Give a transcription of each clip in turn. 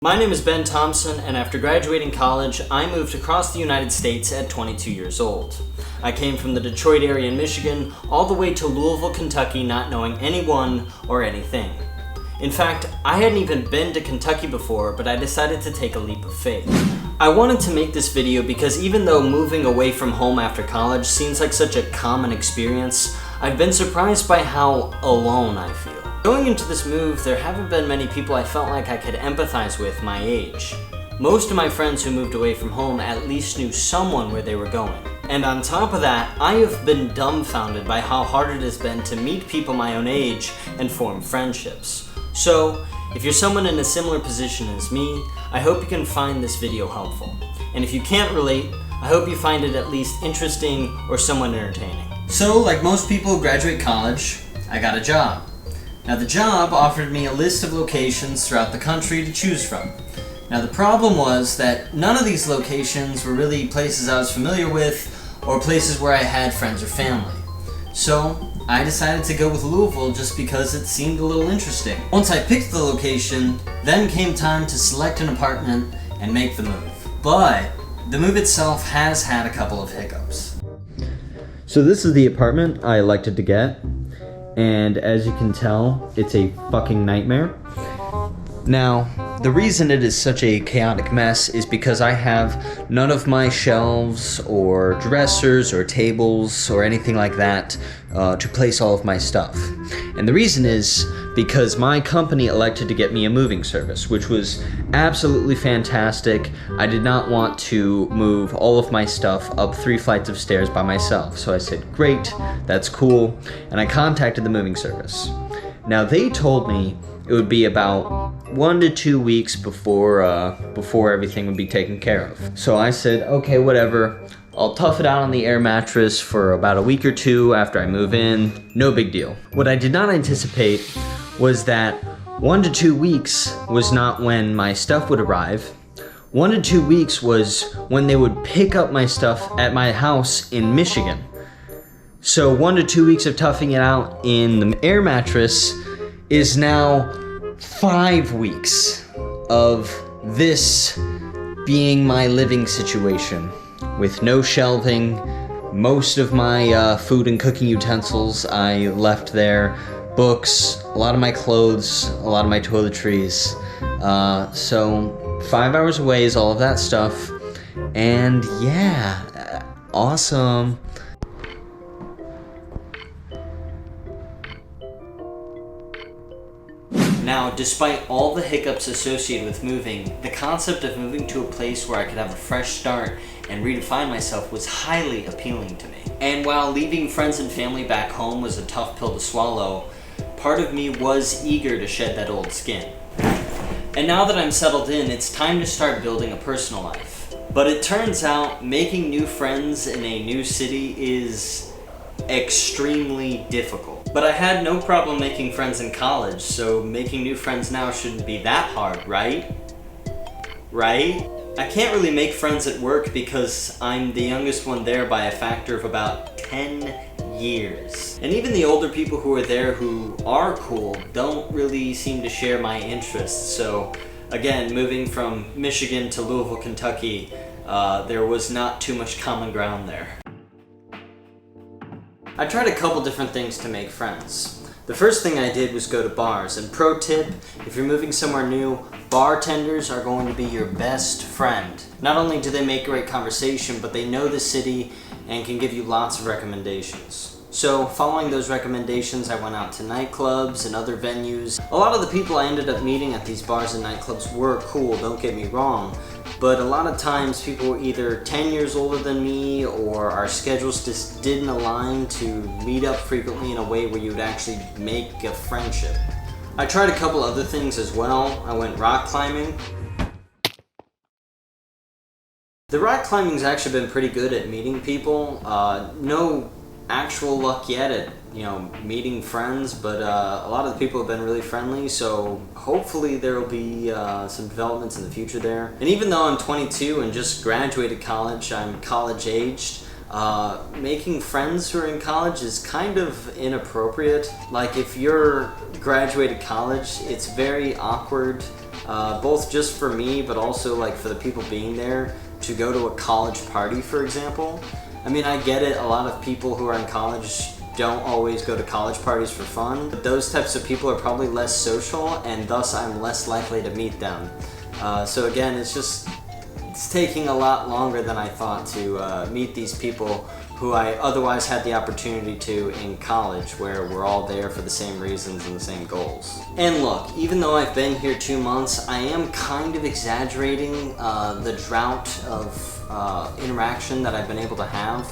My name is Ben Thompson, and after graduating college, I moved across the United States at 22 years old. I came from the Detroit area in Michigan all the way to Louisville, Kentucky, not knowing anyone or anything. In fact, I hadn't even been to Kentucky before, but I decided to take a leap of faith. I wanted to make this video because even though moving away from home after college seems like such a common experience, I've been surprised by how alone I feel. Going into this move, there haven't been many people I felt like I could empathize with my age. Most of my friends who moved away from home at least knew someone where they were going. And on top of that, I have been dumbfounded by how hard it has been to meet people my own age and form friendships. So, if you're someone in a similar position as me, I hope you can find this video helpful. And if you can't relate, I hope you find it at least interesting or somewhat entertaining. So, like most people who graduate college, I got a job. Now the job offered me a list of locations throughout the country to choose from. Now the problem was that none of these locations were really places I was familiar with or places where I had friends or family. So I decided to go with Louisville just because it seemed a little interesting. Once I picked the location, then came time to select an apartment and make the move. But the move itself has had a couple of hiccups. So this is the apartment I elected to get. And as you can tell, it's a fucking nightmare. Now, the reason it is such a chaotic mess is because I have none of my shelves or dressers or tables or anything like that to place all of my stuff. And the reason is because my company elected to get me a moving service, which was absolutely fantastic. I did not want to move all of my stuff up 3 flights of stairs by myself. So I said, great, that's cool. And I contacted the moving service. Now they told me it would be about 1 to 2 weeks before everything would be taken care of. So I said, okay, whatever. I'll tough it out on the air mattress for about a week or two after I move in. No big deal. What I did not anticipate was that 1 to 2 weeks was not when my stuff would arrive. 1 to 2 weeks was when they would pick up my stuff at my house in Michigan. So 1 to 2 weeks of toughing it out in the air mattress is now 5 weeks of this being my living situation with no shelving. Most of my food and cooking utensils I left there, books, a lot of my clothes, a lot of my toiletries. So 5 hours away is all of that stuff, and yeah, awesome. Now, despite all the hiccups associated with moving, the concept of moving to a place where I could have a fresh start and redefine myself was highly appealing to me. And while leaving friends and family back home was a tough pill to swallow, part of me was eager to shed that old skin. And now that I'm settled in, it's time to start building a personal life. But it turns out making new friends in a new city is extremely difficult. But I had no problem making friends in college, so making new friends now shouldn't be that hard, right? Right? I can't really make friends at work because I'm the youngest one there by a factor of about 10 years. And even the older people who are there who are cool don't really seem to share my interests. So again, moving from Michigan to Louisville, Kentucky, there was not too much common ground there. I tried a couple different things to make friends. The first thing I did was go to bars, and pro tip, if you're moving somewhere new, bartenders are going to be your best friend. Not only do they make great conversation, but they know the city and can give you lots of recommendations. So following those recommendations, I went out to nightclubs and other venues. A lot of the people I ended up meeting at these bars and nightclubs were cool, don't get me wrong, but a lot of times people were either 10 years older than me or our schedules just didn't align to meet up frequently in a way where you would actually make a friendship. I tried a couple other things as well. I went rock climbing. The rock climbing's actually been pretty good at meeting people. No actual luck yet at meeting friends, but a lot of the people have been really friendly, so hopefully there will be some developments in the future there. And even though I'm 22 and just graduated college, I'm college aged, making friends who are in college is kind of inappropriate. Like if you're graduated college, it's very awkward both just for me, but also like for the people being there, to go to a college party, for example. I mean, I get it, a lot of people who are in college don't always go to college parties for fun, but those types of people are probably less social, and thus I'm less likely to meet them. So again, it's taking a lot longer than I thought to meet these people who I otherwise had the opportunity to in college, where we're all there for the same reasons and the same goals. And look, even though I've been here 2 months, I am kind of exaggerating the drought of interaction that I've been able to have.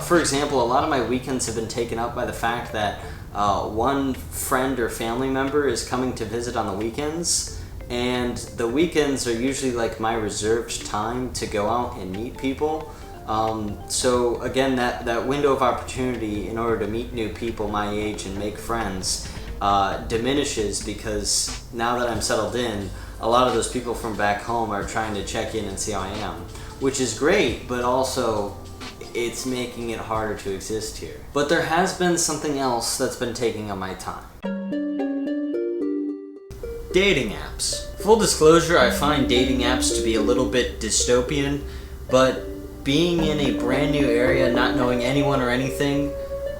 For example, a lot of my weekends have been taken up by the fact that one friend or family member is coming to visit on the weekends, and the weekends are usually like my reserved time to go out and meet people. So again, that window of opportunity in order to meet new people my age and make friends diminishes, because now that I'm settled in, a lot of those people from back home are trying to check in and see how I am, which is great, but also it's making it harder to exist here. But there has been something else that's been taking up my time. Dating apps. Full disclosure, I find dating apps to be a little bit dystopian, but being in a brand new area, not knowing anyone or anything,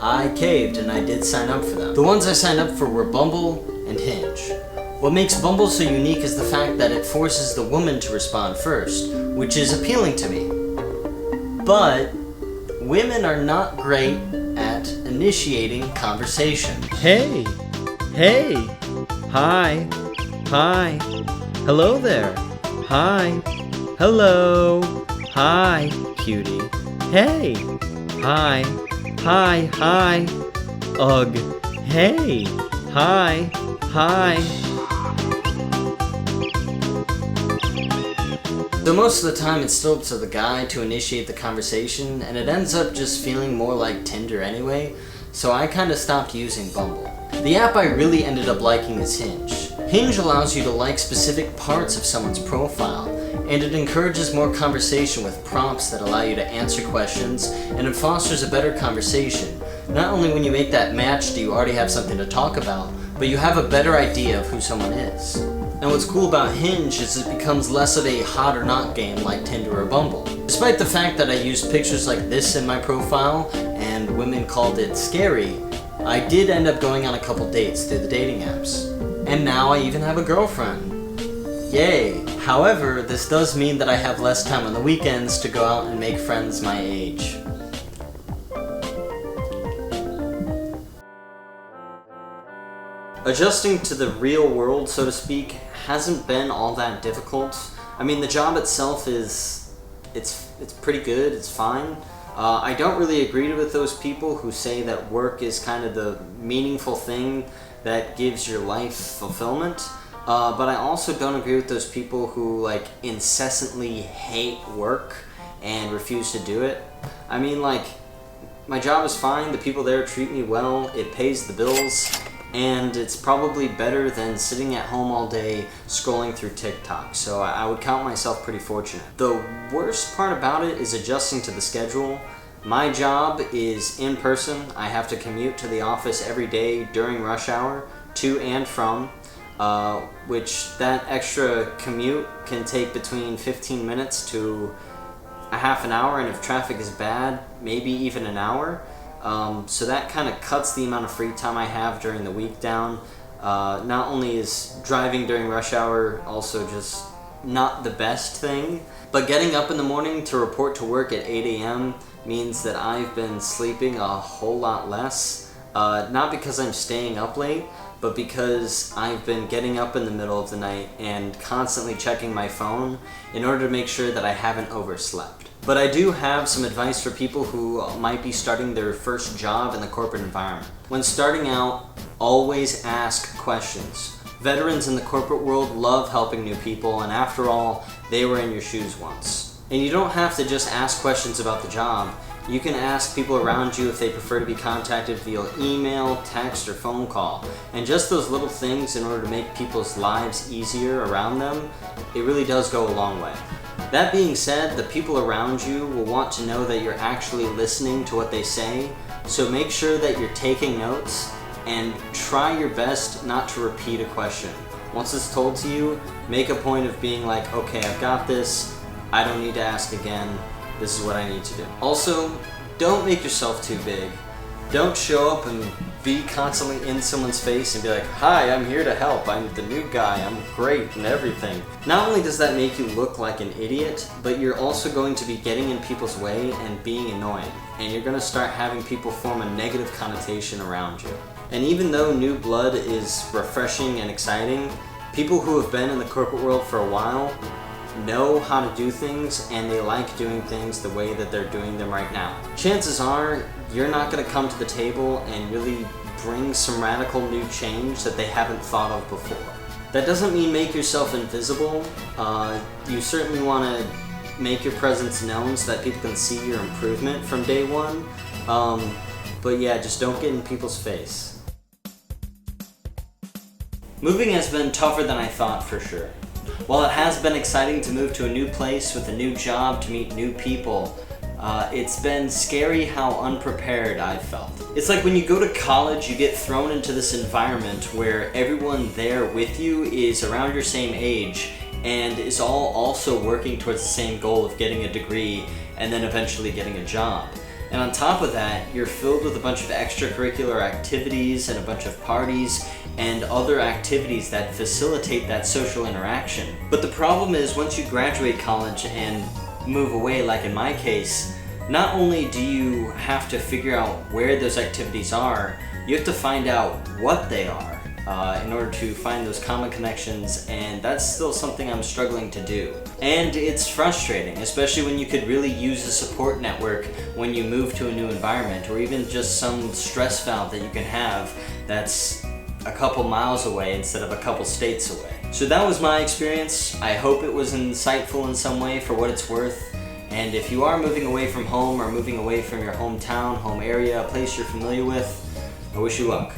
I caved and I did sign up for them. The ones I signed up for were Bumble and Hinge. What makes Bumble so unique is the fact that it forces the woman to respond first, which is appealing to me. But women are not great at initiating conversation. Hey! Hey! Hi! Hi! Hello there! Hi! Hello! Hi, cutie. Hey! Hi! Hi! Hi! Ugh! Hey! Hi! Hi! So most of the time it's still up to the guy to initiate the conversation, and it ends up just feeling more like Tinder anyway, so I kinda stopped using Bumble. The app I really ended up liking is Hinge. Hinge allows you to like specific parts of someone's profile, and it encourages more conversation with prompts that allow you to answer questions, and it fosters a better conversation. Not only when you make that match do you already have something to talk about, but you have a better idea of who someone is. And what's cool about Hinge is it becomes less of a hot or not game like Tinder or Bumble. Despite the fact that I used pictures like this in my profile, and women called it scary, I did end up going on a couple dates through the dating apps. And now I even have a girlfriend. Yay! However, this does mean that I have less time on the weekends to go out and make friends my age. Adjusting to the real world, so to speak, hasn't been all that difficult. I mean, the job itself it's pretty good, it's fine. I don't really agree with those people who say that work is kind of the meaningful thing that gives your life fulfillment. But I also don't agree with those people who like incessantly hate work and refuse to do it. I mean, like, my job is fine, the people there treat me well, it pays the bills, and it's probably better than sitting at home all day scrolling through TikTok, so I would count myself pretty fortunate. The worst part about it is adjusting to the schedule. My job is in person. I have to commute to the office every day during rush hour, to and from, which that extra commute can take between 15 minutes to a half an hour, and if traffic is bad, maybe even an hour. So that kind of cuts the amount of free time I have during the week down. Not only is driving during rush hour also just not the best thing, but getting up in the morning to report to work at 8 a.m. means that I've been sleeping a whole lot less. Not because I'm staying up late, but because I've been getting up in the middle of the night and constantly checking my phone in order to make sure that I haven't overslept. But I do have some advice for people who might be starting their first job in the corporate environment. When starting out, always ask questions. Veterans in the corporate world love helping new people, and after all, they were in your shoes once. And you don't have to just ask questions about the job. You can ask people around you if they prefer to be contacted via email, text, or phone call. And just those little things in order to make people's lives easier around them, it really does go a long way. That being said, the people around you will want to know that you're actually listening to what they say, so make sure that you're taking notes and try your best not to repeat a question. Once it's told to you, make a point of being like, okay, I've got this, I don't need to ask again, this is what I need to do. Also, don't make yourself too big. Don't show up and be constantly in someone's face and be like, hi, I'm here to help, I'm the new guy, I'm great and everything. Not only does that make you look like an idiot, but you're also going to be getting in people's way and being annoying. And you're going to start having people form a negative connotation around you. And even though new blood is refreshing and exciting, people who have been in the corporate world for a while know how to do things, and they like doing things the way that they're doing them right now. Chances are you're not going to come to the table and really bring some radical new change that they haven't thought of before. That doesn't mean make yourself invisible. You certainly want to make your presence known so that people can see your improvement from day one. But yeah, just don't get in people's face. Moving has been tougher than I thought, for sure. While it has been exciting to move to a new place with a new job, to meet new people, it's been scary how unprepared I've felt. It's like when you go to college, you get thrown into this environment where everyone there with you is around your same age and is all also working towards the same goal of getting a degree and then eventually getting a job. And on top of that, you're filled with a bunch of extracurricular activities and a bunch of parties and other activities that facilitate that social interaction. But the problem is, once you graduate college and move away, like in my case, not only do you have to figure out where those activities are, you have to find out what they are in order to find those common connections, and that's still something I'm struggling to do. And it's frustrating, especially when you could really use a support network when you move to a new environment, or even just some stress valve that you can have that's a couple miles away instead of a couple states away. So that was my experience. I hope it was insightful in some way for what it's worth. And if you are moving away from home or moving away from your hometown, home area, a place you're familiar with, I wish you luck.